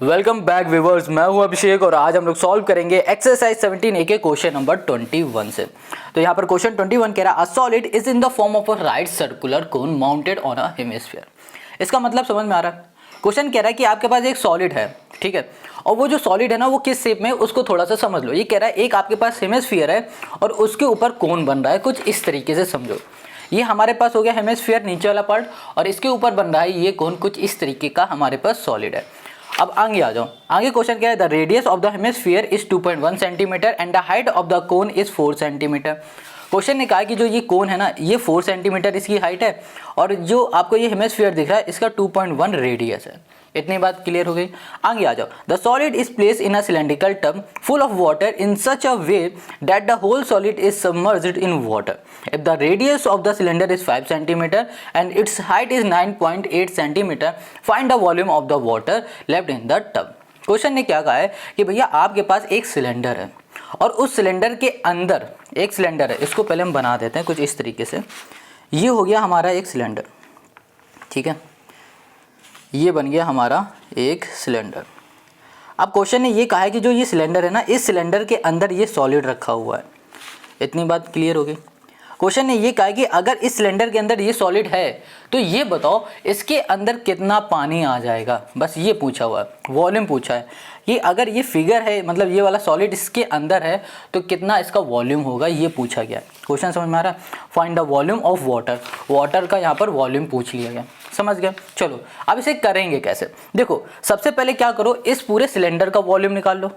Welcome back viewers, मैं हूं अभिषेक और आज हम लोग सॉल्व करेंगे एक्सरसाइज 17A के क्वेश्चन नंबर 21 से। तो यहाँ पर क्वेश्चन 21 कह रहा है a solid is in the form of a right circular cone mounted on a hemisphere. इसका मतलब समझ में आ रहा है। क्वेश्चन कह रहा है कि आपके पास एक सॉलिड है, ठीक है, और वो जो सॉलिड है ना वो किस शेप में, उसको थोड़ा सा समझ लो। ये कह रहा है एक आपके पास हेमिस्फीयर है और उसके ऊपर कोन बन रहा है, कुछ इस तरीके से समझो। ये हमारे पास हो गया हेमिस्फीयर नीचे वाला पार्ट और इसके ऊपर बन रहा है ये कोन, कुछ इस तरीके का हमारे पास सॉलिड है। अब आगे आ जाओ। आगे क्वेश्चन क्या है, the radius of the hemisphere is 2.1 centimetre and the height of the cone is 4 centimetre. Question ने कहा कि जो ये कोन है ना ये 4 सेंटीमीटर इसकी हाइट है और जो आपको ये हेमिस्फीयर दिख रहा है इसका 2.1 रेडियस है। इतनी बात क्लियर हो गई। आगे आ जाओ। The solid is place in a cylindrical tub full of water in such a way that the whole solid is submerged in water. If the radius of the cylinder is 5 centimetre and its height is 9.8 centimetre, find the volume of the water left in the tub. Question ने क्या कहा है कि भैया आपके पास एक cylinder है और उस सिलेंडर के अंदर एक सिलेंडर है। इसको पहले हम बना देते हैं कुछ इस तरीके से। ये हो गया हमारा एक सिलेंडर, ठीक है, ये बन गया हमारा एक सिलेंडर। अब क्वेश्चन ने ये कहा है कि जो ये सिलेंडर है ना इस सिलेंडर के अंदर ये सॉलिड रखा हुआ है। इतनी बात क्लियर हो गई। क्वेश्चन ने ये कहा है कि अगर इस सिलेंडर के अंदर ये सॉलिड है तो ये बताओ इसके अंदर कितना पानी आ जाएगा, बस ये पूछा हुआ है, वॉल्यूम पूछा है कि अगर ये फिगर है मतलब ये वाला सॉलिड इसके अंदर है तो कितना इसका वॉल्यूम होगा, ये पूछा गया। क्वेश्चन समझ में आ रहा है। Find the volume of water, water का यहाँ पर वॉल्यूम पूछ लिया गया। समझ गए। चलो अब इसे करेंगे कैसे। देखो सबसे पहले क्या करो, इस पूरे सिलेंडर का वॉल्यूम निकाल लो।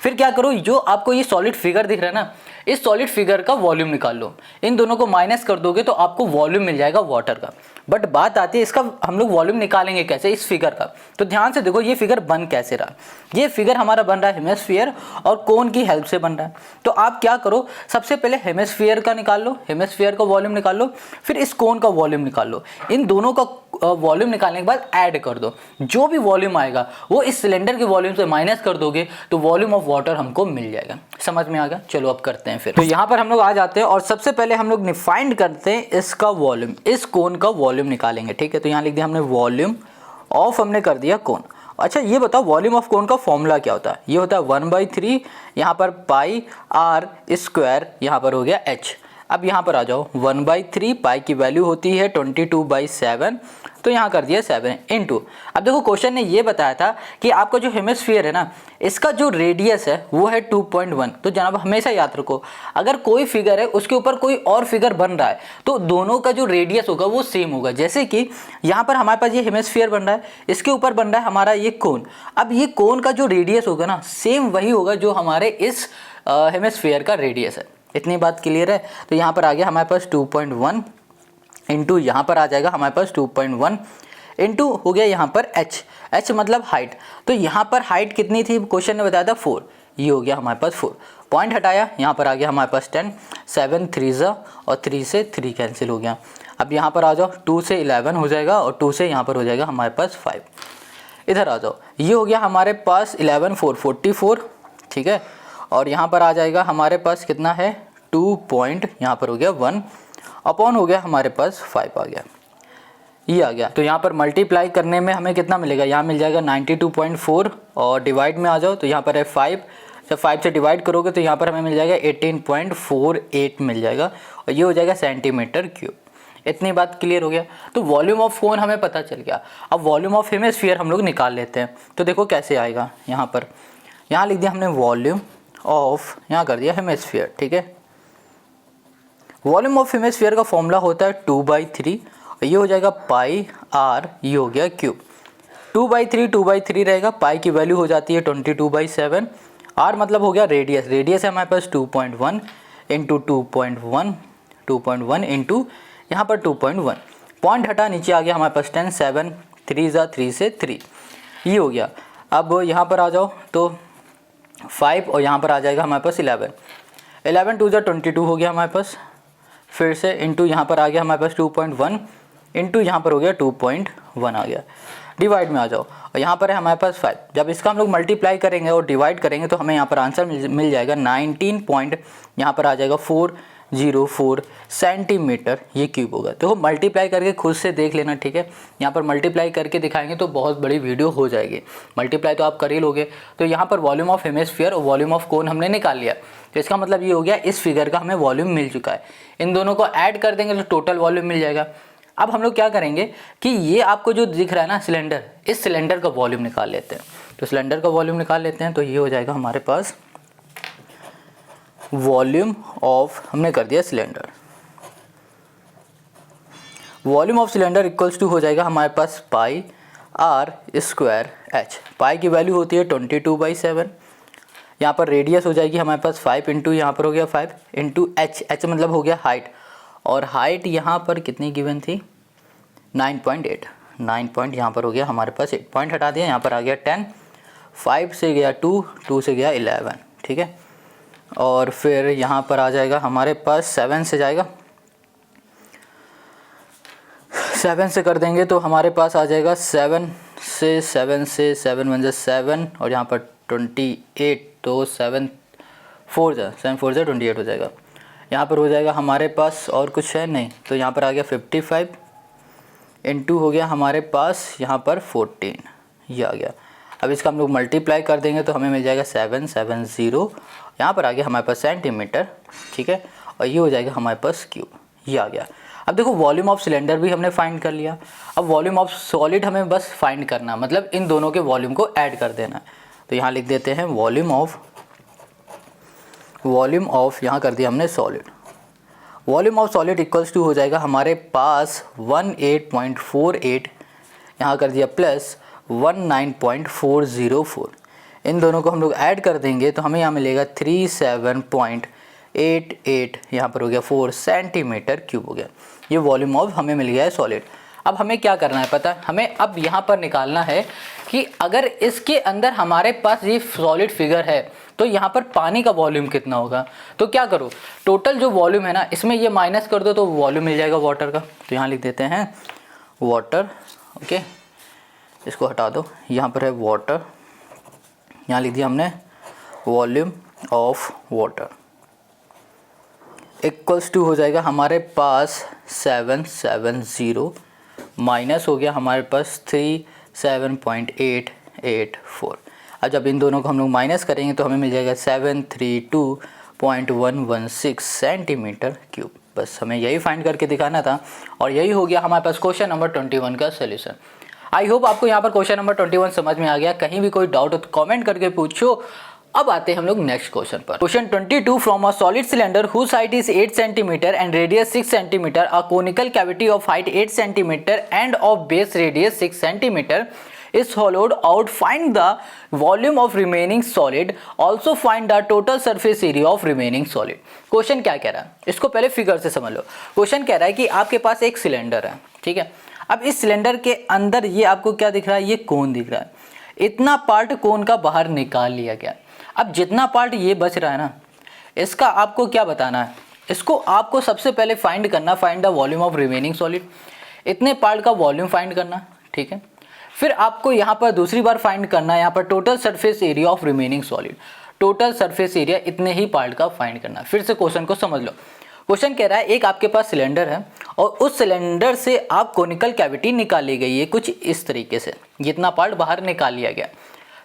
फिर क्या करो, जो आपको ये सॉलिड फिगर दिख रहा है ना इस सॉलिड फिगर का वॉल्यूम निकाल लो। इन दोनों को माइनस कर दोगे तो आपको वॉल्यूम मिल जाएगा वाटर का। बट बात आती है इसका हम लोग वॉल्यूम निकालेंगे कैसे इस फिगर का। तो ध्यान से देखो ये फिगर बन कैसे रहा। ये फिगर हमारा बन रहा है हेमिस्फीयर और कोन की हेल्प से बन रहा है। तो आप क्या करो, सबसे पहले हेमिस्फीयर का निकाल लो, हेमिस्फीयर का वॉल्यूम निकाल लो, फिर इस कोन का वॉल्यूम निकाल लो। इन दोनों का वॉल्यूम निकालने के बाद ऐड कर दो। जो भी वॉल्यूम आएगा वो इस सिलेंडर के वॉल्यूम से माइनस कर दोगे तो वॉल्यूम ऑफ वाटर हमको मिल जाएगा। समझ में आ गया। चलो अब करते हैं फिर। तो यहाँ पर हम लोग आ जाते हैं और सबसे पहले हम लोग फाइंड करते हैं इसका वॉल्यूम, इस कोन का वॉल्यूम निकालेंगे, ठीक है। तो यहाँ लिख दिया हमने वॉल्यूम ऑफ, हमने कर दिया कोन। अच्छा ये बताओ वॉल्यूम ऑफ कोन का फॉर्मूला क्या होता है। ये होता है 1/3 यहाँ पर पाई आर स्क्वायर, यहाँ पर हो गया h। अब यहाँ पर आ जाओ 1/3 पाई की वैल्यू होती है 22/7, तो यहाँ कर दिया 7 इंटू। अब देखो क्वेश्चन ने ये बताया था कि आपका जो हेमिस्फीयर है ना इसका जो रेडियस है वो है 2.1। तो जनाब हमेशा याद रखो अगर कोई फिगर है उसके ऊपर कोई और फिगर बन रहा है तो दोनों का जो रेडियस होगा वो सेम होगा। जैसे कि यहाँ पर हमारे पास ये हेमिस्फीयर बन रहा है, इसके ऊपर बन रहा है हमारा ये कोन। अब ये कोन का जो रेडियस होगा ना सेम वही होगा जो हमारे इस हेमिस्फीयर का रेडियस है। इतनी बात क्लियर है। तो यहाँ पर आ गया हमारे पास 2.1 इंटू यहाँ पर आ जाएगा हमारे पास 2.1 इंटू हो गया यहाँ पर h मतलब हाइट। तो यहाँ पर हाइट कितनी थी क्वेश्चन ने बताया था 4, ये हो गया हमारे पास 4। पॉइंट हटाया, यहाँ पर आ गया हमारे पास 10, 7 3 ज़ा और 3 से 3 कैंसिल हो गया। अब यहाँ पर आ जाओ 2 से 11 हो जाएगा और 2 से यहाँ पर हो जाएगा हमारे पास 5। इधर आ जाओ, ये हो गया हमारे पास 11 4 44, ठीक है। और यहाँ पर आ जाएगा हमारे पास कितना है 2 पॉइंट, यहाँ पर हो गया 1 अपॉन हो गया हमारे पास 5 आ गया, ये आ गया। तो यहाँ पर मल्टीप्लाई करने में हमें कितना मिलेगा, यहाँ मिल जाएगा 92.4 और डिवाइड में आ जाओ तो यहाँ पर है 5। जब 5 से डिवाइड करोगे तो यहाँ पर हमें मिल जाएगा 18.48 मिल जाएगा और ये हो जाएगा सेंटीमीटर क्यूब। इतनी बात क्लियर हो गया। तो वॉल्यूम ऑफ कोन हमें पता चल गया। अब वॉल्यूम ऑफ हेमिस्फीयर हम लोग निकाल लेते हैं। तो देखो कैसे आएगा, यहाँ पर यहाँ लिख दिया हमने वॉल्यूम ऑफ, यहाँ कर दिया हेमिस्फीयर, ठीक है। वॉल्यूम ऑफ हेमिस्फीयर का फॉर्मूला होता है 2/3, ये हो जाएगा पाई आर, ये हो गया क्यूब। 2/3 रहेगा, पाई की वैल्यू हो जाती है 22/7, आर मतलब हो गया रेडियस, रेडियस है हमारे पास 2.1 इंटू 2.1 इंटू यहाँ पर 2.1। पॉइंट हटा, नीचे आ गया हमारे पास 10, 7 3 ज़ा 3 से 3, ये हो गया। अब यहाँ पर आ जाओ तो 5 और यहाँ पर आ जाएगा हमारे पास 11, 11 2 ज़ा 22 हो गया हमारे पास। फिर से इंटू यहाँ पर आ गया हमारे पास 2.1 इंटू यहाँ पर हो गया 2.1 आ गया। डिवाइड में आ जाओ और यहाँ पर है हमारे पास 5। जब इसका हम लोग मल्टीप्लाई करेंगे और डिवाइड करेंगे तो हमें यहाँ पर आंसर मिल जाएगा 19 पॉइंट, यहाँ पर आ जाएगा 4 0.04 सेंटीमीटर ये क्यूब होगा। तो मल्टीप्लाई करके खुद से देख लेना, ठीक है। यहाँ पर मल्टीप्लाई करके दिखाएंगे तो बहुत बड़ी वीडियो हो जाएगी। मल्टीप्लाई तो आप कर ही लोगे। तो यहाँ पर वॉल्यूम ऑफ हेमिस्फीयर और वॉल्यूम ऑफ कोन हमने निकाल लिया। तो इसका मतलब ये हो गया इस फिगर का हमें वॉल्यूम मिल चुका है। इन दोनों को ऐड कर देंगे तो टोटल वॉल्यूम मिल जाएगा। अब हम लोग क्या करेंगे कि ये आपको जो दिख रहा है ना सिलेंडर, इस सिलेंडर का वॉल्यूम निकाल लेते हैं। तो सिलेंडर का वॉल्यूम निकाल लेते हैं। तो ये हो जाएगा हमारे पास वॉल्यूम ऑफ, हमने कर दिया cylinder, volume of cylinder equals to हो जाएगा हमारे पास pi r square h. Pi की वैल्यू होती है 22/7। यहाँ पर रेडियस हो जाएगी हमारे पास 5 इंटू, यहाँ पर हो गया 5 इंटू एच, एच मतलब हो गया हाइट, और हाइट यहाँ पर कितनी गिवन थी 9.8, 9 पॉइंट यहाँ पर हो गया हमारे पास 8 पॉइंट हटा दिया, यहाँ पर आ गया 10, 5 से गया 2, 2 से गया 11, ठीक है। और फिर यहाँ पर आ जाएगा हमारे पास 7 से जाएगा, 7 से कर देंगे तो हमारे पास आ जाएगा 7 से 7 1 जा 7 और यहाँ पर 28, तो 7 4 जा 28 हो जाएगा। यहाँ पर हो जाएगा हमारे पास और कुछ है नहीं, तो यहाँ पर आ गया 55 इंटू हो गया हमारे पास यहाँ पर 14, ये आ गया। अब इसका हम लोग मल्टीप्लाई कर देंगे तो हमें मिल जाएगा 770, यहाँ पर आ गया हमारे पास सेंटीमीटर, ठीक है। और ये हो जाएगा हमारे पास क्यूब, ये आ गया। अब देखो वॉल्यूम ऑफ सिलेंडर भी हमने फाइंड कर लिया। अब वॉल्यूम ऑफ सॉलिड हमें बस फाइंड करना, मतलब इन दोनों के वॉल्यूम को ऐड कर देना। तो यहाँ लिख देते हैं वॉल्यूम ऑफ यहाँ कर दिया हमने solid. Volume of solid equals to हो जाएगा हमारे पास 18.48, यहाँ कर दिया प्लस 19.404। इन दोनों को हम लोग ऐड कर देंगे तो हमें यहाँ मिलेगा 37.88, यहाँ पर हो गया 4 सेंटीमीटर क्यूब हो गया। ये वॉल्यूम ऑफ हमें मिल गया है सॉलिड। अब हमें क्या करना है पता है, हमें अब यहाँ पर निकालना है कि अगर इसके अंदर हमारे पास ये सॉलिड फिगर है तो यहाँ पर पानी का वॉल्यूम कितना होगा। तो क्या करो, टोटल जो वॉल्यूम है ना इसमें ये माइनस कर दो तो वॉल्यूम मिल जाएगा वाटर का। तो यहाँ लिख देते हैं वाटर, ओके, इसको हटा दो, यहाँ पर है वाटर, यहाँ लिख दिया हमने volume of water equals to हो जाएगा हमारे पास 770 माइनस हो गया हमारे पास 37.884। अब जब इन दोनों को हम लोग माइनस करेंगे तो हमें मिल जाएगा 732.116 सेंटीमीटर क्यूब। बस हमें यही फाइंड करके दिखाना था और यही हो गया हमारे पास क्वेश्चन नंबर 21 का सोल्यूशन। आई होप आपको यहाँ पर क्वेश्चन नंबर 21 समझ में आ गया। कहीं भी कोई डाउट हो तो कमेंट करके पूछो। अब आते हैं हम लोग नेक्स्ट क्वेश्चन पर। Question 22, from a solid cylinder whose height is 8 centimetre and radius 6 centimetre, a conical cavity of height 8 centimetre and of base radius 6 centimetre is hollowed out. Find the volume of remaining solid. Also find the total surface area of remaining solid. Question क्या कह रहा है, इसको पहले figure से समझ लो। Question कह रहा है कि आपके पास एक सिलेंडर है, ठीक है। अब इस सिलेंडर के अंदर ये आपको क्या दिख रहा है, ये कोन दिख रहा है। इतना पार्ट कोन का बाहर निकाल लिया गया। अब जितना पार्ट ये बच रहा है ना, इसका आपको क्या बताना है, इसको आपको सबसे पहले फाइंड करना, find the volume of remaining solid. इतने पार्ट का वॉल्यूम फाइंड करना, ठीक है। फिर आपको यहाँ पर दूसरी बार फाइंड करना है यहाँ पर total surface area of remaining solid. Total surface area इतने ही पार्ट का फाइंड करना। फिर से क्वेश्चन को समझ लो। क्वेश्चन कह रहा है एक आपके पास सिलेंडर है और उस सिलेंडर से आप कोनिकल कैविटी निकाली गई है कुछ इस तरीके से, जितना पार्ट बाहर निकाल लिया गया।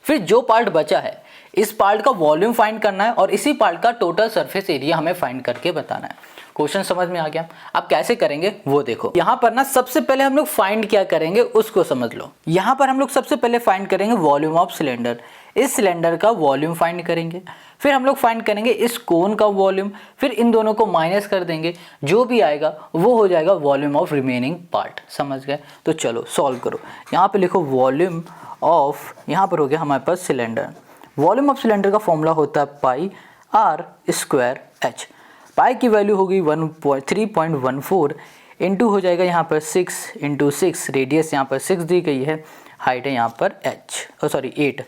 फिर जो पार्ट बचा है इस पार्ट का वॉल्यूम फाइंड करना है और इसी पार्ट का टोटल सरफेस एरिया हमें फाइंड करके बताना है। क्वेश्चन समझ में आ गया। अब कैसे करेंगे वो देखो। यहाँ पर ना सबसे पहले हम लोग फाइंड क्या करेंगे उसको समझ लो। यहाँ पर हम लोग सबसे पहले फाइंड करेंगे वॉल्यूम ऑफ सिलेंडर। इस सिलेंडर का वॉल्यूम फाइंड करेंगे। फिर हम लोग फाइंड करेंगे इस कोन का वॉल्यूम। फिर इन दोनों को माइनस कर देंगे, जो भी आएगा वो हो जाएगा वॉल्यूम ऑफ रिमेनिंग पार्ट। समझ गए? तो चलो सॉल्व करो। यहाँ पे लिखो वॉल्यूम ऑफ, यहाँ पर हो गया हमारे पास सिलेंडर। वॉल्यूम ऑफ सिलेंडर का फॉर्मूला होता है पाई आर स्क्वायर एच। पाई की वैल्यू होगी 3.14 इंटू हो जाएगा यहाँ पर 6 इंटू 6, रेडियस यहाँ पर 6 दी गई है, हाइट है यहाँ पर 8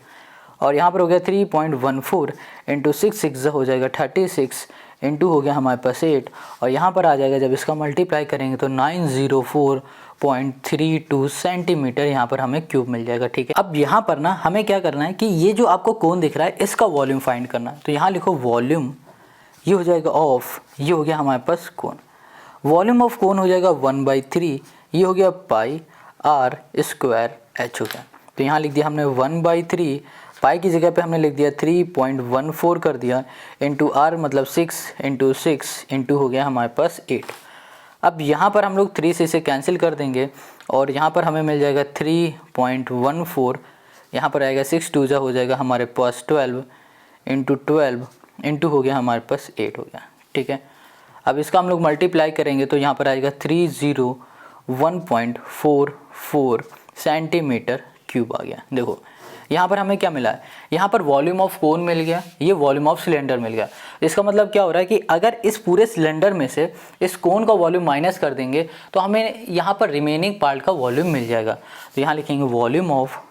और यहाँ पर हो गया 3.14 इंटू 6 हो जाएगा 36 इंटू हो गया हमारे पास 8 और यहाँ पर आ जाएगा जब इसका मल्टीप्लाई करेंगे तो 904.32 सेंटीमीटर यहाँ पर हमें क्यूब मिल जाएगा। ठीक है, अब यहाँ पर ना हमें क्या करना है कि ये जो आपको कोन दिख रहा है इसका वॉल्यूम फाइंड करना है। तो यहाँ लिखो वॉल्यूम, ये हो जाएगा ऑफ, ये हो गया हमारे पास कोन। वॉल्यूम ऑफ कोन हो जाएगा 1/3, ये हो गया पाई आर स्क्वायर एच हो गया। तो यहाँ लिख दिया हमने 1/3, पाई की जगह पे हमने लिख दिया 3.14 कर दिया, इंटू आर मतलब 6 इंटू 6 इंटू हो गया हमारे पास 8। अब यहाँ पर हम लोग 3 से इसे कैंसिल कर देंगे और यहाँ पर हमें मिल जाएगा 3.14, यहाँ पर आएगा 6 2 जा हो जाएगा हमारे पास 12 इंटू 12 इंटू हो गया हमारे पास 8 हो गया। ठीक है, अब इसका हम लोग मल्टीप्लाई करेंगे तो यहाँ पर आएगा 301.44 सेंटीमीटर क्यूब आ गया। देखो यहाँ पर हमें क्या मिला है, यहाँ पर वॉल्यूम ऑफ कोन मिल गया, ये वॉल्यूम ऑफ सिलेंडर मिल गया। इसका मतलब क्या हो रहा है कि अगर इस पूरे सिलेंडर में से इस कोन का वॉल्यूम माइनस कर देंगे तो हमें यहाँ पर रिमेनिंग पार्ट का वॉल्यूम मिल जाएगा। तो यहाँ लिखेंगे वॉल्यूम ऑफ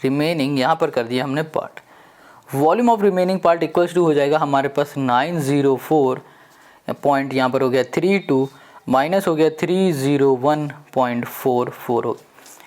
रिमेनिंग यहाँ पर कर दिया हमने part. Volume of remaining part equals to हो जाएगा हमारे पास 904 पॉइंट यहाँ पर हो गया 32 माइनस हो गया 301.44 हो।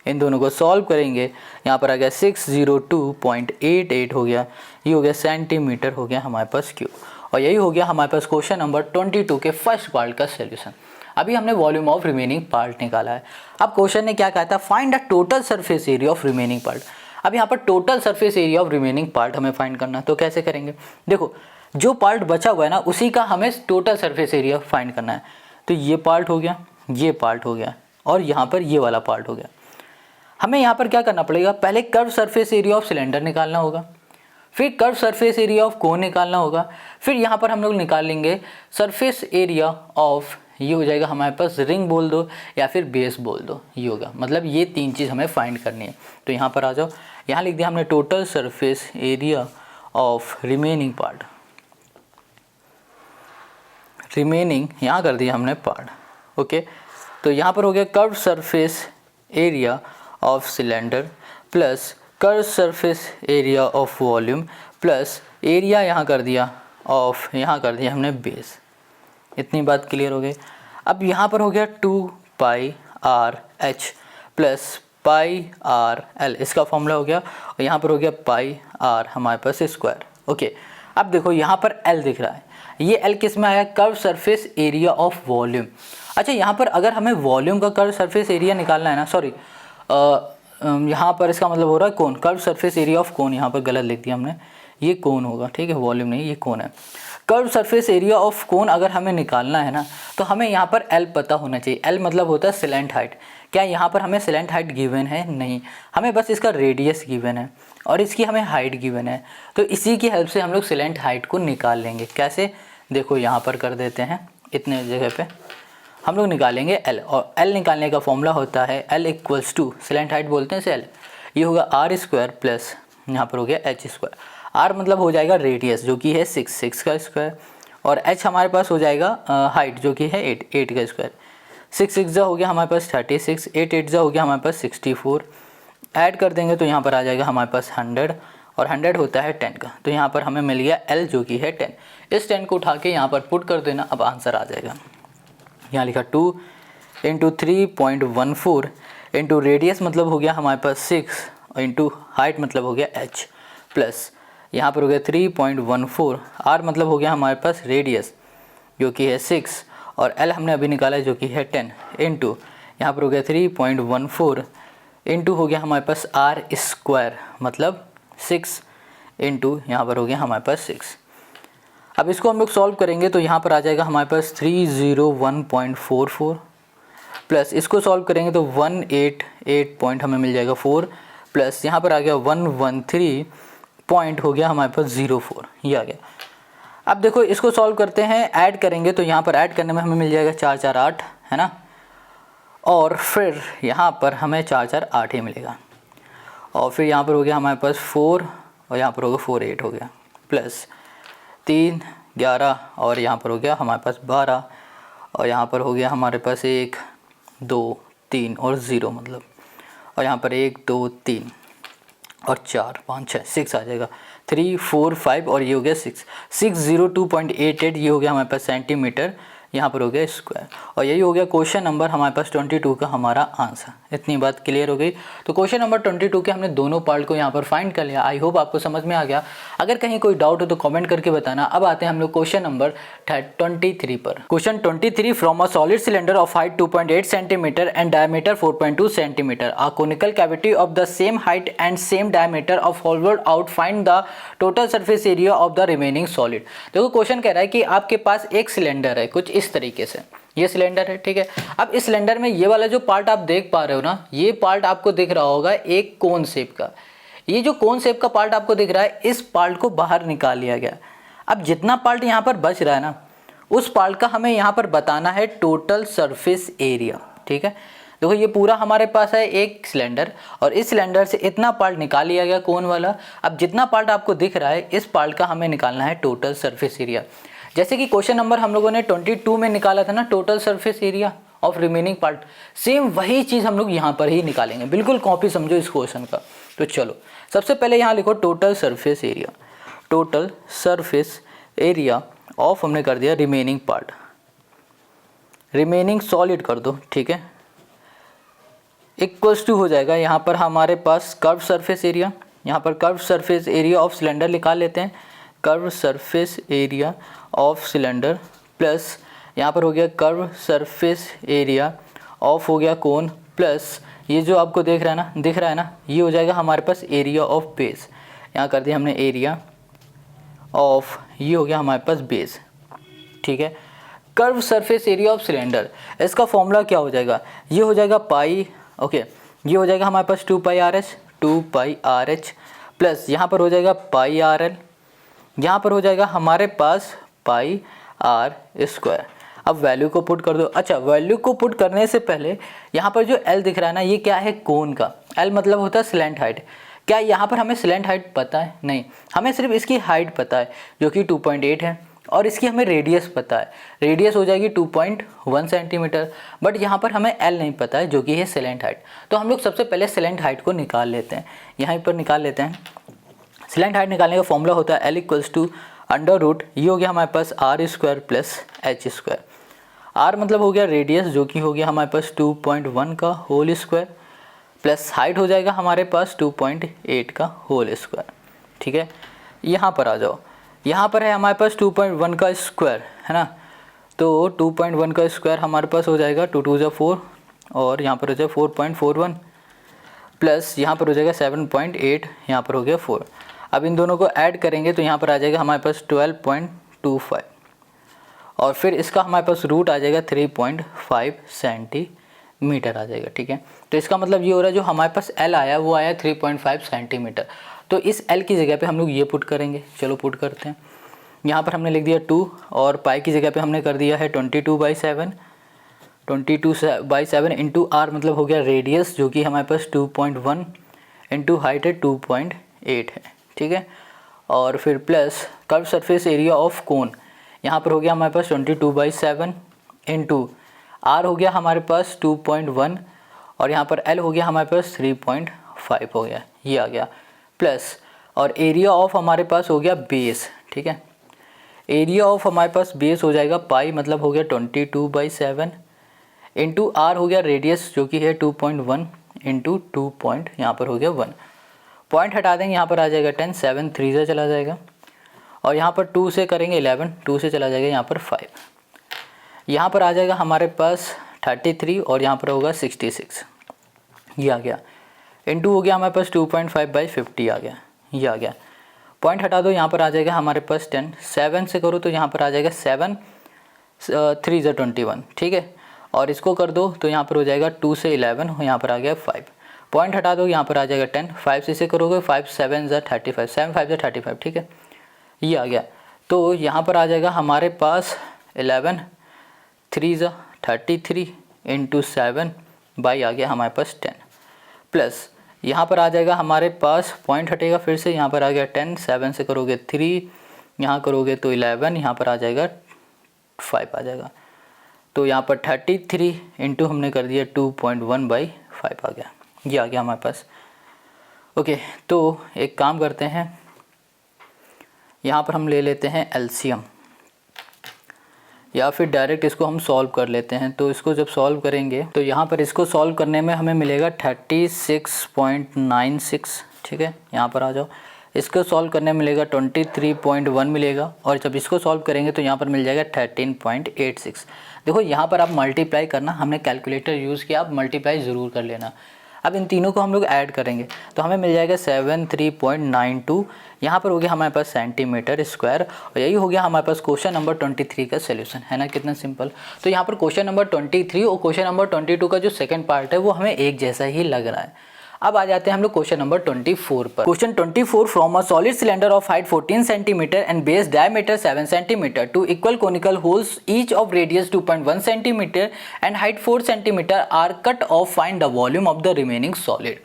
इन दोनों को सॉल्व करेंगे, यहाँ पर आ गया 602.88 हो गया, ये हो गया सेंटीमीटर हो गया हमारे पास क्यूब। और यही हो गया हमारे पास क्वेश्चन नंबर 22 के फर्स्ट पार्ट का सोल्यूशन। अभी हमने वॉल्यूम ऑफ रिमेनिंग पार्ट निकाला है। अब क्वेश्चन ने क्या कहा था, find the total surface area of remaining part. अब यहाँ पर total surface area of remaining part हमें फाइंड करना है। तो कैसे करेंगे, देखो जो पार्ट बचा हुआ है ना उसी का हमें टोटल सरफेस एरिया फाइंड करना है। तो ये पार्ट हो गया, ये पार्ट हो गया और यहाँ पर ये वाला पार्ट हो गया। हमें यहाँ पर क्या करना पड़ेगा, पहले curve surface area of cylinder निकालना होगा, फिर कर्व सरफेस एरिया ऑफ कोन निकालना होगा, फिर यहाँ पर हम लोग निकाल लेंगे सरफेस एरिया ऑफ, ये हो जाएगा हमारे पास रिंग बोल दो या फिर बेस बोल दो, ये होगा। मतलब ये 3 चीज़ हमें फाइंड करनी है। तो यहाँ पर आ जाओ, यहाँ लिख दिया हमने total surface area of remaining part, remaining यहाँ कर दिया हमने पार्ट। ओके, तो यहाँ पर हो गया curve surface area of cylinder plus curve surface area of volume plus area यहाँ कर दिया ऑफ, यहाँ कर दिया हमने बेस। इतनी बात क्लियर हो गई। अब यहाँ पर हो गया 2πr/h प्लस πr/l, इसका फॉर्मूला हो गया, और यहाँ पर हो गया πr हमारे पास स्क्वायर। ओके, अब देखो यहाँ पर l दिख रहा है, ये l किस में आया, curve surface area of volume. अच्छा, यहाँ पर अगर हमें वॉल्यूम का कर्व सरफेस एरिया निकालना है ना, सॉरी यहाँ पर इसका मतलब हो रहा है cone, curve surface area of cone, यहाँ पर गलत लिख दिया हमने, ये कोन होगा। ठीक है, वॉल्यूम नहीं, ये कोन है। कर्व सरफेस एरिया ऑफ कोन अगर हमें निकालना है ना तो हमें यहाँ पर L पता होना चाहिए। L मतलब होता है सिलेंट हाइट। क्या यहाँ पर हमें सिलेंट हाइट गिवन है? नहीं, हमें बस इसका रेडियस गिवन है और इसकी हमें हाइट गिवन है। तो इसी की हेल्प से हम लोग सिलेंट हाइट को निकाल लेंगे। कैसे, देखो यहाँ पर कर देते हैं, इतने जगह पे हम लोग निकालेंगे L, और L निकालने का फॉर्मूला होता है L equals to, slant height बोलते हैं इसे L, ये होगा r² प्लस यहाँ पर हो गया h²। r मतलब हो जाएगा रेडियस जो कि है 6 का स्क्वायर, और h हमारे पास हो जाएगा हाइट जो कि है 8 का स्क्वायर। 6 जा हो गया हमारे पास 36, 8 जा हो गया हमारे पास 64। ऐड कर देंगे तो यहाँ पर आ जाएगा हमारे पास 100, और 100 होता है 10 का। तो यहाँ पर हमें मिल गया L जो कि है 10। इस 10 को उठा के यहाँ पर पुट कर देना, अब आंसर आ जाएगा। यहाँ लिखा 2 इंटू 3.14 इंटू रेडियस मतलब हो गया हमारे पास 6 इंटू हाइट मतलब हो गया h प्लस यहाँ पर हो गया 3.14, r मतलब हो गया हमारे पास रेडियस जो कि है 6, और L हमने अभी निकाला है जो कि है 10 इंटू यहाँ पर हो गया 3.14 इंटू हो गया हमारे पास r² मतलब 6 इंटू यहाँ पर हो गया हमारे पास 6। अब इसको हम लोग सॉल्व करेंगे तो यहाँ पर आ जाएगा हमारे पास 301.44 प्लस इसको सॉल्व करेंगे तो 188 पॉइंट हमें मिल जाएगा 4 प्लस यहाँ पर आ गया 113 पॉइंट हो गया हमारे पास 04, ये आ गया। अब देखो इसको सॉल्व करते हैं, ऐड करेंगे तो यहाँ पर ऐड करने में हमें मिल जाएगा 448, है ना, और फिर यहाँ पर हमें 448 ही मिलेगा, और फिर यहाँ पर हो गया हमारे पास 4 और यहाँ पर होगा 48 हो गया, प्लस 3 11 और यहाँ पर हो गया हमारे पास 12, और यहाँ पर हो गया हमारे पास 1 2 3 और 0 मतलब, और यहाँ पर 1 2 3 और 4 5 6 6 आ जाएगा, 3 4 5 और ये हो गया 6 602.88, ये हो गया हमारे पास सेंटीमीटर यहाँ पर हो गया स्क्वायर। और यही हो गया क्वेश्चन नंबर हमारे पास 22 का हमारा आंसर। इतनी बात क्लियर हो गई। तो क्वेश्चन नंबर 22 के हमने दोनों पार्ट को यहाँ पर फाइंड कर लिया। आई होप आपको समझ में आ गया। अगर कहीं कोई डाउट हो तो कमेंट करके बताना। अब आते हैं हम लोग क्वेश्चन नंबर 23 पर। Question 23, from a solid cylinder of height 2.8 centimetre and diameter 4.2 centimetre, a conical cavity of the same height and same diameter of hold out, find the total surface area of the remaining solid. देखो question कह रहा है कि आपके पास एक cylinder है कुछ इस तरीके से, ये सिलेंडर है, ठीक है। अब इस सिलेंडर में ये वाला जो पार्ट आप देख पा रहे हो ना, ये पार्ट आपको दिख रहा होगा एक कोन शेप का। ये जो कोन शेप का पार्ट आपको दिख रहा है, इस पार्ट को बाहर निकाल लिया गया। अब जितना पार्ट यहाँ पर बच रहा है ना, उस पार्ट का हमें यहाँ पर बताना है टोटल सरफेस एरिया, ठीक है। देखो ये पूरा हमारे पास है एक सिलेंडर, और इस सिलेंडर से इतना पार्ट निकाल लिया गया कोन वाला। अब जितना पार्ट आपको दिख रहा है, इस पार्ट का हमें निकालना है टोटल सरफेस एरिया। जैसे कि क्वेश्चन नंबर हम लोगों ने 22 में निकाला था ना, total surface area of remaining part, same वही चीज़ हम लोग यहाँ पर ही निकालेंगे। बिल्कुल कॉपी समझो इस क्वेश्चन का। तो चलो सबसे पहले यहाँ लिखो total surface area. Total surface area of हमने कर दिया रिमेनिंग पार्ट, रिमेनिंग सॉलिड कर दो, ठीक है। इक्वल्स टू हो जाएगा यहाँ पर हमारे पास कर्व सरफेस एरिया। यहाँ पर curve surface area of cylinder निकाल लेते हैं। Curve surface area of cylinder plus यहाँ पर हो गया कर्व सरफेस एरिया ऑफ हो गया कोन, प्लस ये जो आपको दिख रहा है ना, ये हो जाएगा हमारे पास एरिया ऑफ बेस। यहाँ कर दिया हमने एरिया ऑफ, ये हो गया हमारे पास बेस, ठीक है। Curve surface area of cylinder, इसका फॉर्मूला क्या हो जाएगा, ये हो जाएगा पाई, ओके, ये हो जाएगा हमारे पास 2 पाई आर एच प्लस यहाँ पर हो जाएगा पाई आर एल, यहाँ पर हो जाएगा हमारे पास पाई आर स्क्वायर। अब वैल्यू को पुट कर दो। अच्छा, वैल्यू को पुट करने से पहले यहाँ पर जो एल दिख रहा है ना, ये क्या है, कोन का। एल मतलब होता है स्लैंट हाइट। क्या यहाँ पर हमें स्लैंट हाइट पता है? नहीं, हमें सिर्फ इसकी हाइट पता है जो कि 2.8 है, और इसकी हमें रेडियस पता है, रेडियस हो जाएगी 2.1 सेंटीमीटर। बट यहाँ पर हमें एल नहीं पता है जो कि है स्लैंट हाइट। तो हम लोग सबसे पहले स्लैंट हाइट को निकाल लेते हैं, यहाँ पर निकाल लेते हैं। स्लैंट हाइट निकालने का फॉर्मूला होता है L equals to under root, ये हो गया हमारे पास R square plus H square. R मतलब हो गया रेडियस जो कि हो गया हमारे पास 2.1 का होल स्क्वायर, प्लस हाइट हो जाएगा हमारे पास 2.8 का होल स्क्वायर, ठीक है। यहाँ पर आ जाओ, यहाँ पर है हमारे पास 2.1 का स्क्वायर, है ना। तो 2.1 का स्क्वायर हमारे पास हो जाएगा 2 2 4, और यहाँ पर हो जाएगा 4.41, प्लस यहाँ पर हो जाएगा 7.8, यहाँ पर हो गया 4। अब इन दोनों को ऐड करेंगे तो यहाँ पर आ जाएगा हमारे पास 12.25, और फिर इसका हमारे पास रूट आ जाएगा 3.5 सेंटीमीटर आ जाएगा, ठीक है। तो इसका मतलब ये हो रहा है जो हमारे पास एल आया वो आया 3.5 सेंटीमीटर। तो इस एल की जगह पे हम लोग ये पुट करेंगे। चलो पुट करते हैं। यहाँ पर हमने लिख दिया 2, और पाई की जगह पे हमने कर दिया है 22/7। 22/7 इंटू आर मतलब हो गया रेडियस जो कि हमारे पास 2.1 इंटू हाइट है 2.8 है, ठीक है। और फिर plus curve surface area of cone, यहाँ पर हो गया हमारे पास 22/7 इंटू आर हो गया हमारे पास 2.1, और यहाँ पर एल हो गया हमारे पास 3.5 हो गया, ये आ गया, प्लस और एरिया ऑफ हमारे पास हो गया बेस, ठीक है। एरिया ऑफ हमारे पास बेस हो जाएगा पाई मतलब हो गया 22/7 इंटू आर हो गया रेडियस जो कि है 2.1 इंटू 2 पॉइंट यहाँ पर हो गया 1, पॉइंट हटा देंगे यहाँ पर आ जाएगा 10, 7 3 से चला जाएगा, और यहाँ पर 2 से करेंगे 11, 2 से चला जाएगा यहाँ पर 5, यहाँ पर आ जाएगा हमारे पास 33, और यहाँ पर होगा 66, ये आ गया, इंटू हो गया हमारे पास 2.5/50 आ गया, ये आ गया। पॉइंट हटा दो, यहाँ पर आ जाएगा हमारे पास 10, 7 से करो तो यहाँ पर आ जाएगा 7 3 × 21, ठीक है। और इसको कर दो तो यहाँ पर हो जाएगा 2 से 11, यहाँ पर आ गया 5, पॉइंट हटा दो यहाँ पर आ जाएगा 10, 5 से इसे करोगे 5 7 × 35, 7 5 × 35, ठीक है, ये आ गया। तो यहाँ पर आ जाएगा हमारे पास 11 3 × 33 इंटू 7 बाई आ गया हमारे पास 10, प्लस यहाँ पर आ जाएगा हमारे पास, पॉइंट हटेगा फिर से, यहाँ पर आ गया 10, 7 से करोगे 3, यहाँ करोगे तो 11, यहाँ पर आ जाएगा 5 आ जाएगा। तो यहाँ पर 33 इंटू हमने कर दिया 2.1/5 आ गया, ये आ गया हमारे पास। ओके, तो एक काम करते हैं, यहाँ पर हम ले लेते हैं एलसीएम। या फिर डायरेक्ट इसको हम सॉल्व कर लेते हैं। तो इसको जब सॉल्व करेंगे तो यहाँ पर इसको सॉल्व करने में हमें मिलेगा 36.96, ठीक है। यहाँ पर आ जाओ, इसको सॉल्व करने में मिलेगा 23.1 मिलेगा, और जब इसको सॉल्व करेंगे तो यहाँ पर मिल जाएगा 13.86। देखो यहाँ पर आप मल्टीप्लाई करना, हमने कैलकुलेटर यूज़ किया, आप मल्टीप्लाई ज़रूर कर लेना। अब इन तीनों को हम लोग ऐड करेंगे तो हमें मिल जाएगा 73.92, यहाँ पर हो गया हमारे पास सेंटीमीटर स्क्वायर, और यही हो गया हमारे पास क्वेश्चन नंबर 23 का सोल्यूशन, है ना। कितना सिंपल। तो यहाँ पर क्वेश्चन नंबर 23 और क्वेश्चन नंबर 22 का जो सेकंड पार्ट है वो हमें एक जैसा ही लग रहा है। अब आ जाते हैं हम लोग क्वेश्चन नंबर 24 पर। Question 24, from a solid cylinder of height 14 centimetre and base diameter 7 centimetre two equal conical holes each of radius 2.1 centimetre and height 4 centimetre are cut off, find the volume of the remaining solid.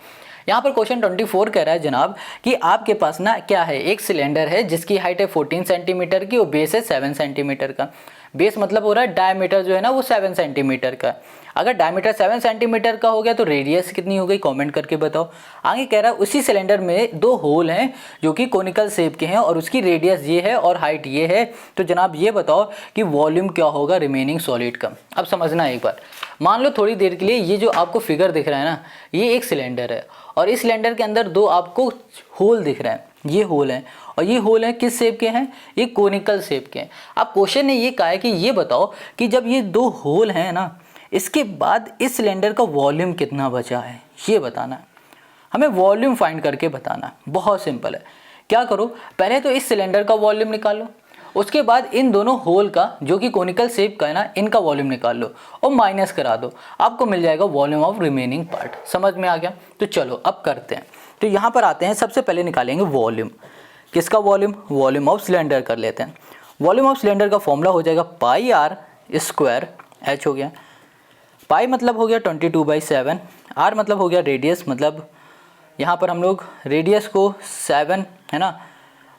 यहाँ पर question 24 कह रहा है जनाब कि आपके पास ना क्या है, एक सिलेंडर है जिसकी हाइट है 14 सेंटीमीटर की और बेस है 7 सेंटीमीटर का। बेस मतलब हो रहा है डायमीटर जो है ना वो 7 सेंटीमीटर का। अगर डायमीटर 7 सेंटीमीटर का हो गया तो रेडियस कितनी हो गई, कमेंट करके बताओ। आगे कह रहा है उसी सिलेंडर में 2 होल हैं जो कि कोनिकल शेप के हैं और उसकी रेडियस ये है और हाइट ये है। तो जनाब ये बताओ कि वॉल्यूम क्या होगा रिमेनिंग सॉलिड का। अब समझना एक बार, मान लो थोड़ी देर के लिए ये जो आपको फिगर दिख रहा है ना, ये एक सिलेंडर है और इस सिलेंडर के अंदर 2 आपको होल दिख रहे हैं, ये होल हैं, और ये होल हैं किस शेप के हैं, ये कोनिकल शेप के हैं। अब क्वेश्चन ने ये कहा है कि ये बताओ कि जब ये 2 होल हैं ना, इसके बाद इस सिलेंडर का वॉल्यूम कितना बचा है, ये बताना है हमें। वॉल्यूम फाइंड करके बताना है, बहुत सिंपल है। क्या करो, पहले तो इस सिलेंडर का वॉल्यूम निकालो, उसके बाद इन दोनों होल का जो कि कोनिकल शेप का है ना, इनका वॉल्यूम निकाल लो और माइनस करा दो, आपको मिल जाएगा वॉल्यूम ऑफ रिमेनिंग पार्ट। समझ में आ गया। तो चलो अब करते हैं। तो यहाँ पर आते हैं, सबसे पहले निकालेंगे वॉल्यूम। किसका वॉल्यूम, वॉल्यूम ऑफ सिलेंडर कर लेते हैं। वॉल्यूम ऑफ सिलेंडर का फॉर्मूला हो जाएगा पाई आर स्क्वायर एच हो गया। पाई मतलब हो गया 22/7, आर मतलब हो गया रेडियस, मतलब यहाँ पर हम लोग रेडियस को 7 है ना,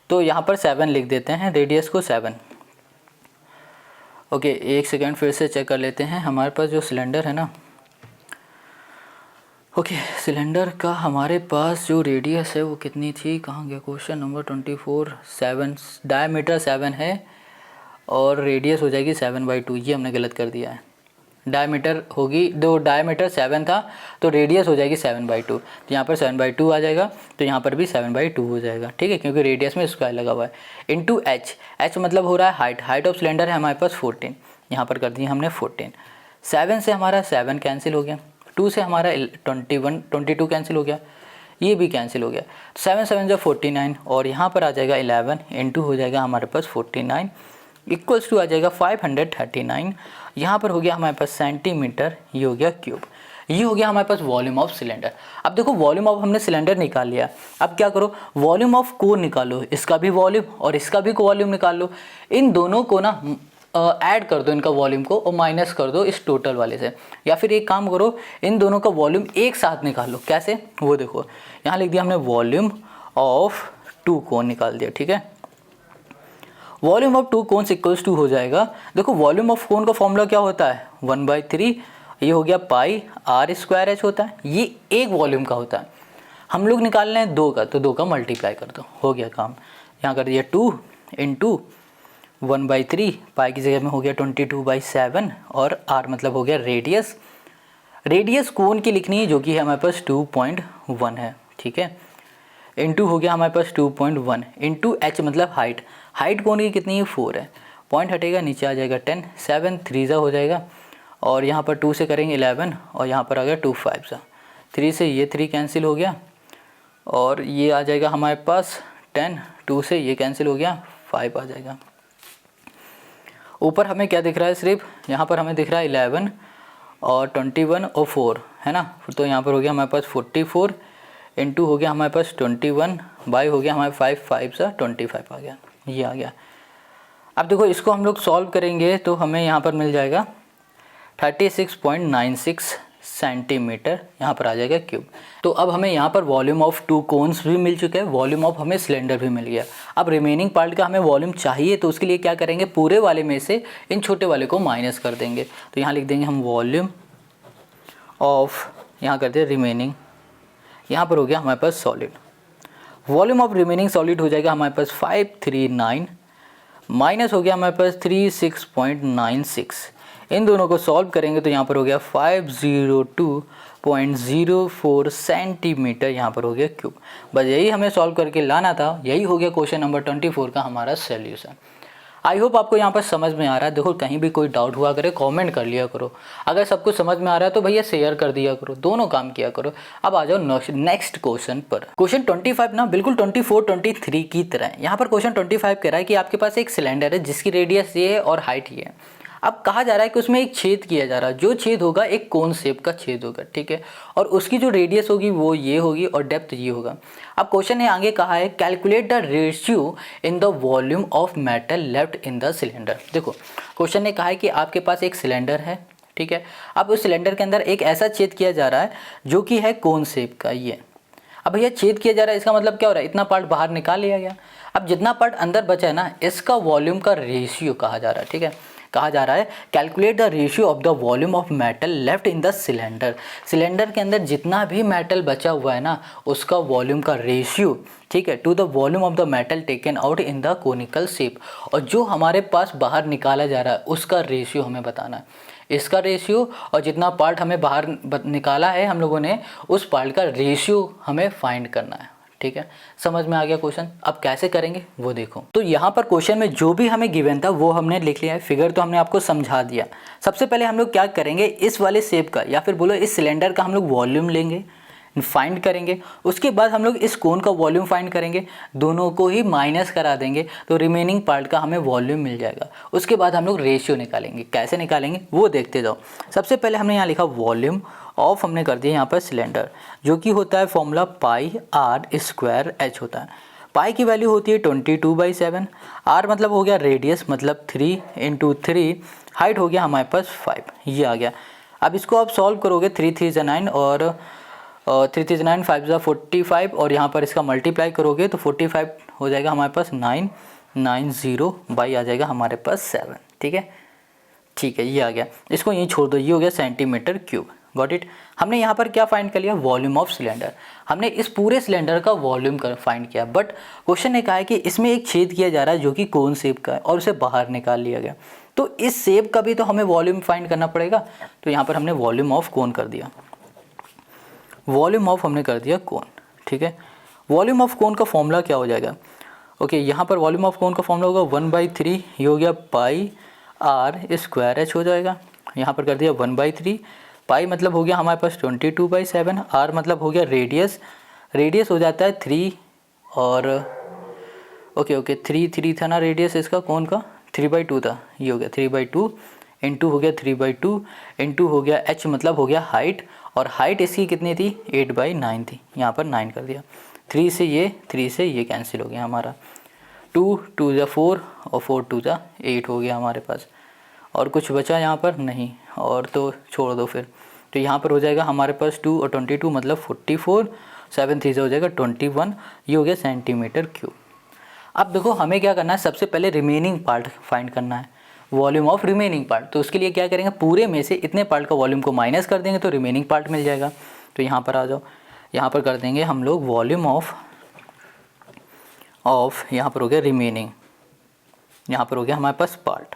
तो यहाँ पर 7 लिख देते हैं, रेडियस को 7। ओके, एक सेकेंड फिर से चेक कर लेते हैं हमारे पास जो सिलेंडर है ना। ओके, सिलेंडर का हमारे पास जो रेडियस है वो कितनी थी, कहाँ गया क्वेश्चन नंबर 24, 7, डायमीटर 7 है और रेडियस हो जाएगी 7/2। ये हमने गलत कर दिया है, डायमीटर होगी, दो डायमीटर 7 था तो रेडियस हो जाएगी 7/2। तो यहाँ पर 7/2 आ जाएगा, तो यहाँ पर भी 7/2 हो जाएगा, ठीक है, क्योंकि रेडियस में स्क्वायर लगा हुआ है। इनटू एच, एच मतलब हो रहा है हाइट, हाइट ऑफ सिलेंडर है हमारे पास 14, यहाँ पर कर दिए हमने 14। 7 से हमारा 7 कैंसिल हो गया, 2 से हमारा 22 कैंसिल हो गया, ये भी कैंसिल हो गया। 7 7 जो 49 और यहाँ पर आ जाएगा 11 इंटू हो जाएगा हमारे पास 49 इक्वल्स टू आ जाएगा 539। यहाँ पर हो गया हमारे पास सेंटीमीटर, ये हो गया क्यूब। ये हो गया हमारे पास वॉल्यूम ऑफ सिलेंडर। अब देखो वॉल्यूम ऑफ हमने सिलेंडर निकाल लिया, अब क्या करो वॉल्यूम ऑफ कोन निकालो, इसका भी वॉल्यूम और इसका भी वॉल्यूम निकाल लो। इन दोनों को ना ऐड कर दो इनका वॉल्यूम को और माइनस कर दो इस टोटल वाले से, या फिर एक काम करो इन दोनों का वॉल्यूम एक साथ निकाल लो। कैसे, वो देखो यहाँ लिख दिया हमने वॉल्यूम ऑफ 2 कोन निकाल दिया, ठीक है। Volume of 2 cones equals to हो जाएगा, देखो वॉल्यूम ऑफ कोन का फॉर्मूला क्या होता है 1/3, ये हो गया पाई आर स्क्वायर एच होता है, ये एक वॉल्यूम का होता है। हम लोग निकाल रहे हैं 2 का, तो 2 का मल्टीप्लाई कर दो, हो गया काम। यहाँ कर दिया 2 इंटू 1/3, पाई की जगह में हो गया 22/7 और आर मतलब हो गया रेडियस। रेडियस कोन की लिखनी है जो कि है हमारे पास 2.1 है, ठीक है। इंटू हो गया हमारे पास 2.1 इंटू एच मतलब हाइट, हाइट कोन की कितनी है 4 है, पॉइंट हटेगा नीचे आ जाएगा 10, 7 3 हो जाएगा और यहाँ पर 2 से करेंगे 11 और यहाँ पर आ गया 2 5 सा, 3 से ये 3 कैंसिल हो गया और ये आ जाएगा हमारे पास 10, 2 से ये कैंसिल हो गया 5 आ जाएगा। ऊपर हमें क्या दिख रहा है, सिर्फ यहाँ पर हमें दिख रहा है 11 और 21 और 4 है ना, तो यहाँ पर हो गया हमारे पास 44 इंटू हो गया हमारे पास 21 बाई हो गया हमारे 5 सा 25 आ गया, ये आ गया। अब देखो इसको हम लोग सॉल्व करेंगे तो हमें यहाँ पर मिल जाएगा 36.96 सेंटीमीटर, यहाँ पर आ जाएगा क्यूब। तो अब हमें यहाँ पर वॉल्यूम ऑफ 2 कोन्स भी मिल चुके हैं, वॉल्यूम ऑफ हमें सिलेंडर भी मिल गया। अब रिमेनिंग पार्ट का हमें वॉल्यूम चाहिए तो उसके लिए क्या करेंगे, पूरे वाले में से इन छोटे वाले को माइनस कर देंगे। तो यहाँ लिख देंगे हम वॉल्यूम ऑफ, यहाँ करते हैं रिमेनिंग, यहाँ पर हो गया हमारे पास solid. Volume of remaining solid हो जाएगा हमारे पास 539 माइनस हो गया हमारे पास 36.96। इन दोनों को सॉल्व करेंगे तो यहाँ पर हो गया 502.04 सेंटीमीटर यहाँ पर हो गया क्यूब। बस यही हमें सॉल्व करके लाना था। यही हो गया क्वेश्चन नंबर 24 का हमारा सॉल्यूशन। आई होप आपको यहाँ पर समझ में आ रहा है। देखो कहीं भी कोई डाउट हुआ करे कमेंट कर लिया करो। अगर सब कुछ समझ में आ रहा है तो भैया शेयर कर दिया करो, दोनों काम किया करो। अब आ जाओ नेक्स्ट क्वेश्चन पर। क्वेश्चन 25 ना बिल्कुल 24 23 की तरह है। यहाँ पर क्वेश्चन 25 कह रहा है कि आपके पास एक सिलेंडर है जिसकी रेडियस ये है और हाइट ये है। अब कहा जा रहा है कि उसमें एक छेद किया जा रहा है, जो छेद होगा एक कोन शेप का छेद होगा, ठीक है, और उसकी जो रेडियस होगी वो ये होगी और डेप्थ ये होगा। अब क्वेश्चन ने आगे कहा है calculate the ratio in the volume of metal left in the cylinder. देखो क्वेश्चन ने कहा है कि आपके पास एक सिलेंडर है, ठीक है। अब उस सिलेंडर के अंदर एक ऐसा छेद किया जा रहा है जो कि है कोन शेप का ये। अब भैया छेद किया जा रहा है, इसका मतलब क्या हो रहा है, इतना पार्ट बाहर निकाल लिया गया। अब जितना पार्ट अंदर बचा है ना, इसका वॉल्यूम का रेशियो कहा जा रहा है, ठीक है। कहा जा रहा है calculate the ratio of the volume of metal left in the cylinder. Cylinder के अंदर जितना भी मेटल बचा हुआ है ना, उसका वॉल्यूम का रेशियो, ठीक है, to the volume of the metal taken out in the conical shape. और जो हमारे पास बाहर निकाला जा रहा है उसका रेशियो हमें बताना है। इसका रेशियो और जितना पार्ट हमें बाहर निकाला है हम लोगों ने, उस पार्ट का रेशियो हमें फाइंड करना है, ठीक है। समझ में आ गया क्वेश्चन। अब कैसे करेंगे वो देखो। तो यहाँ पर क्वेश्चन में जो भी हमें गिवन था वो हमने लिख लिया है, फिगर तो हमने आपको समझा दिया। सबसे पहले हम लोग क्या करेंगे, इस वाले शेप का या फिर बोलो इस सिलेंडर का हम लोग वॉल्यूम लेंगे, फाइंड करेंगे। उसके बाद हम लोग इस कोन का वॉल्यूम फाइंड करेंगे, दोनों को ही माइनस करा देंगे तो रिमेनिंग पार्ट का हमें वॉल्यूम मिल जाएगा। उसके बाद हम लोग रेशियो निकालेंगे। कैसे निकालेंगे वो देखते जाओ। सबसे पहले हमने यहाँ लिखा वॉल्यूम ऑफ, हमने कर दिया यहाँ पर सिलेंडर, जो कि होता है formula pi r square h होता है। पाई की वैल्यू होती है 22/7। आर मतलब हो गया रेडियस, मतलब 3 × 3, हाइट हो गया हमारे पास 5, ये आ गया। अब इसको आप सॉल्व करोगे, 3 3 × 9 और 3 3 × 9 5 × 45, और यहाँ पर इसका मल्टीप्लाई करोगे तो 45 हो जाएगा हमारे पास 990 बाई आ जाएगा हमारे पास 7, ठीक है। ठीक है, ये आ गया। इसको यहीं छोड़ दो, ये हो गया सेंटीमीटर क्यूब। Got it. हमने यहाँ पर क्या फाइंड कर लिया, वॉल्यूम ऑफ सिलेंडर। हमने इस पूरे सिलेंडर का वॉल्यूम फाइंड किया, बट क्वेश्चन ने कहा है कि इसमें एक छेद किया जा रहा है जो कि कोन शेप का है और उसे बाहर निकाल लिया गया। तो इस शेप का भी तो हमें वॉल्यूम फाइंड करना पड़ेगा। तो यहाँ पर हमने वॉल्यूम ऑफ कोन कर दिया, वॉल्यूम ऑफ हमने कर दिया कोन, ठीक है। वॉल्यूम ऑफ कोन का फॉर्मूला क्या हो जाएगा, ओके, यहाँ पर वॉल्यूम ऑफ कोन का फॉर्मूला होगा 1/3, ये हो गया पाई आर स्क्वायर एच हो जाएगा। यहाँ पर कर दिया 1/3, पाई मतलब हो गया हमारे पास 22/7, आर मतलब हो गया रेडियस, रेडियस हो जाता है 3 और ओके 3 था ना रेडियस इसका कोन का, 3/2 था, ये हो गया 3/2 इंटू हो गया 3/2 इंटू हो गया एच मतलब हो गया हाइट, और हाइट इसकी कितनी थी 8/9 थी, यहाँ पर 9 कर दिया। 3 से ये कैंसिल हो गया हमारा, 2 2 × 4 और 4 2 × 8 हो गया हमारे पास। और कुछ बचा यहाँ पर नहीं, और तो छोड़ दो फिर। तो यहाँ पर हो जाएगा हमारे पास 2 और 22 मतलब 44, 7 3 से हो जाएगा 21, ये हो गया सेंटीमीटर क्यूब। अब देखो हमें क्या करना है, सबसे पहले रिमेनिंग पार्ट फाइंड करना है, वॉल्यूम ऑफ रिमेनिंग पार्ट। तो उसके लिए क्या करेंगे, पूरे में से इतने पार्ट का वॉल्यूम को माइनस कर देंगे तो रिमेनिंग पार्ट मिल जाएगा। तो यहाँ पर आ जाओ, यहाँ पर कर देंगे हम लोग वॉल्यूम ऑफ यहाँ पर हो गया रिमेनिंग, यहाँ पर हो गया हमारे पास पार्ट,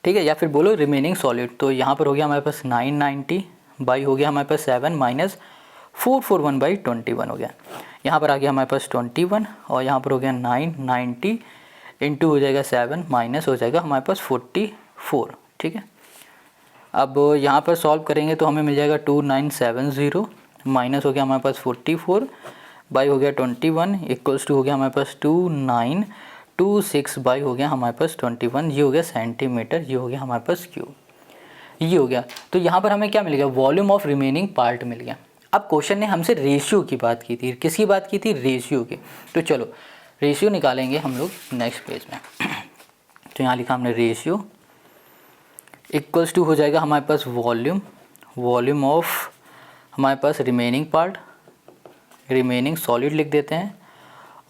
ठीक है, या फिर बोलो रिमेनिंग सॉलिड। तो यहाँ पर हो गया हमारे पास 990 बाई हो गया हमारे पास 7 माइनस 441/21 हो गया। यहाँ पर आ गया हमारे पास 21 और यहाँ पर हो गया 990 इंटू हो जाएगा 7 माइनस हो जाएगा हमारे पास 44, ठीक है। अब यहाँ पर सॉल्व करेंगे तो हमें मिल जाएगा 2970 माइनस हो गया हमारे पास 44 बाई हो गया 21 इक्वल्स टू हो गया हमारे पास 2926 बाई हो गया हमारे पास 21, ये हो गया सेंटीमीटर, ये हो गया हमारे पास क्यूब, ये हो गया। तो यहाँ पर हमें क्या मिल गया, वॉल्यूम ऑफ रिमेनिंग पार्ट मिल गया। अब क्वेश्चन ने हमसे रेशियो की बात की थी, किसकी बात की थी, रेशियो की। तो चलो रेशियो निकालेंगे हम लोग नेक्स्ट पेज में। तो यहाँ लिखा हमने रेशियो इक्वल्स टू हो जाएगा हमारे पास वॉल्यूम ऑफ हमारे पास रिमेनिंग पार्ट, रिमेनिंग सॉलिड लिख देते हैं,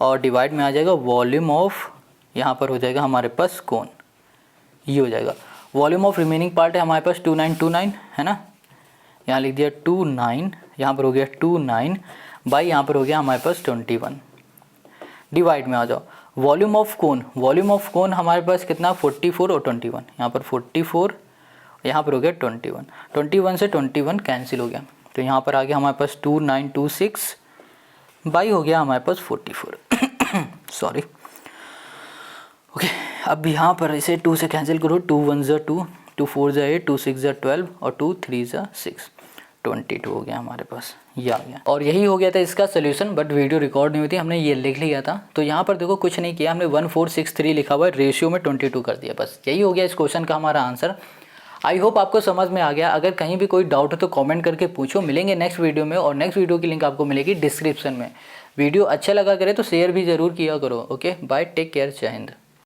और डिवाइड में आ जाएगा वॉल्यूम ऑफ, यहाँ पर हो जाएगा हमारे पास कोन, ये हो जाएगा। वॉल्यूम ऑफ रिमेनिंग पार्ट है हमारे पास 2929 है ना, यहाँ लिख दिया 29, यहाँ पर हो गया 29 बाई यहाँ पर हो गया हमारे पास 21, डिवाइड में आ जाओ वॉल्यूम ऑफ कोन हमारे पास कितना 44 और 21, यहाँ पर 44, यहाँ पर हो गया 21, 21 से 21 कैंसिल हो गया, तो यहाँ पर आ गया हमारे पास 2926 बाई हो गया हमारे पास 44 सॉरी ओके। अब यहाँ पर इसे 2 से कैंसिल करो, 2 1 ज़ा 2, 2 4 ज़ा 8, 2 6 ज़ा 12 और 2 3 ज़ा 6, 22 हो गया हमारे पास, ये आ गया। और यही हो गया था इसका सोल्यूशन, बट वीडियो रिकॉर्ड नहीं हुई थी, हमने ये लिख लिया था। तो यहाँ पर देखो कुछ नहीं किया हमने, 1463 लिखा हुआ है, रेशियो में 22 कर दिया, बस यही हो गया इस क्वेश्चन का हमारा आंसर। आई होप आपको समझ में आ गया। अगर कहीं भी कोई डाउट हो तो कमेंट करके पूछो। मिलेंगे नेक्स्ट वीडियो में, और नेक्स्ट वीडियो की लिंक आपको मिलेगी डिस्क्रिप्शन में। वीडियो अच्छा लगा करे तो शेयर भी ज़रूर किया करो। ओके बाय, टेक केयर, जय हिंद।